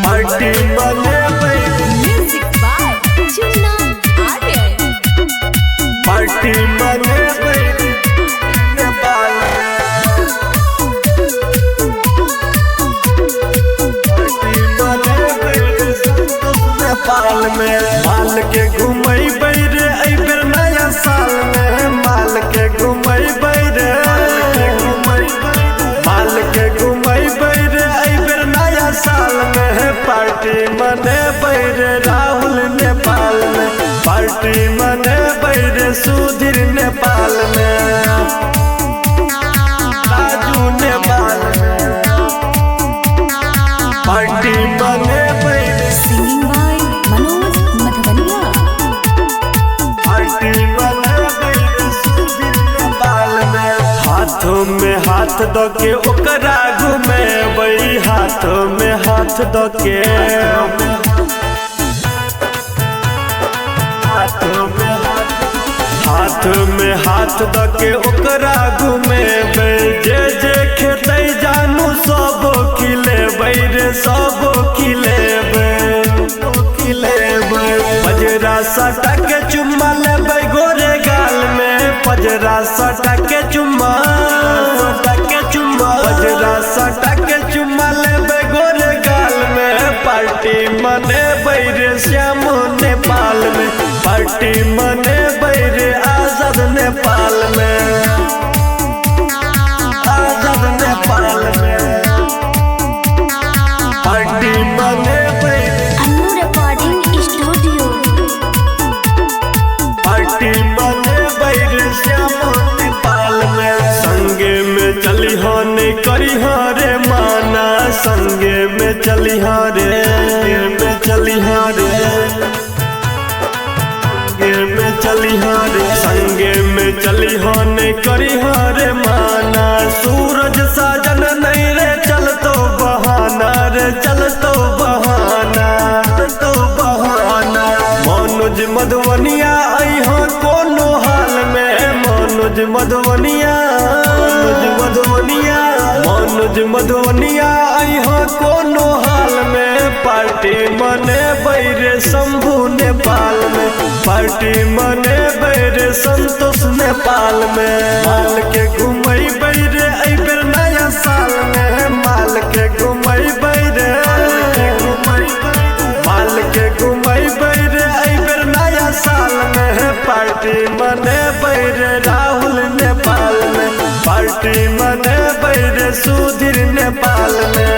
Party मनेबै Music by Chunna Aryan. Party मनेबै Nepal party मनेबै नेपाल में माल के घुमैबै रे एहि बेर नया साल में माल के घुमैबै रे माल के घुमैबै रे एहि बेर नया साल में पार्टी मनेबै रे राहुल नेपाल में पार्टी मनेबै रे सुधीर नेपाल में राजू नेपाल में पार्टी मनेबै रे Singing by Manoj Madhavania. Party मनेबै रे सुधीर नेपाल में हाथों में हाथ दो के ओकरा घुमेबै हाथों में हाथ दो के हाथ में हाथ दो के ओकरा घुमेबै जे जे खेतै जानू सब खिलेबै रे सब खिलेबै पजरा सटा के चुम्मा लेबै गोरे गाल में पजरा सटा के चुम्मा पजरा सटा के चुम्मा लेबै गोरे गाल में पार्टी मनेबै रे श्याम नेपाल में पार्टी मनेबै रे आजाद नेपाल में आजाद नेपाल में पार्टी मनेबै Anu Recording Studio. पार्टी मनेबै रे श्याम नेपाल में संगे में चली हो नहीं करी हो रे माना संगे में चली हो रे में चली हो रे संगे में चली हो नहीं करी हो रे माना सूरज साजन नहीं रे चलतो बहाना रे चलतो बहाना मनोज मधुबनिया आई हो कोनो हाल में मनोज मधुबनिया आई हो कोनो हाल में पार्टी मनेबै रे शंभू नेपाल में पार्टी मनेबै रे संतोष नेपाल में माल के घुमैबै रे एहि बेर नया साल में माल के घुमैबै रे माल के घुमैबै रे एहि बेर नया साल में पार्टी मनेबै रे राहुल नेपाल में पार्टी मनेबै रे सुधीर नेपाल में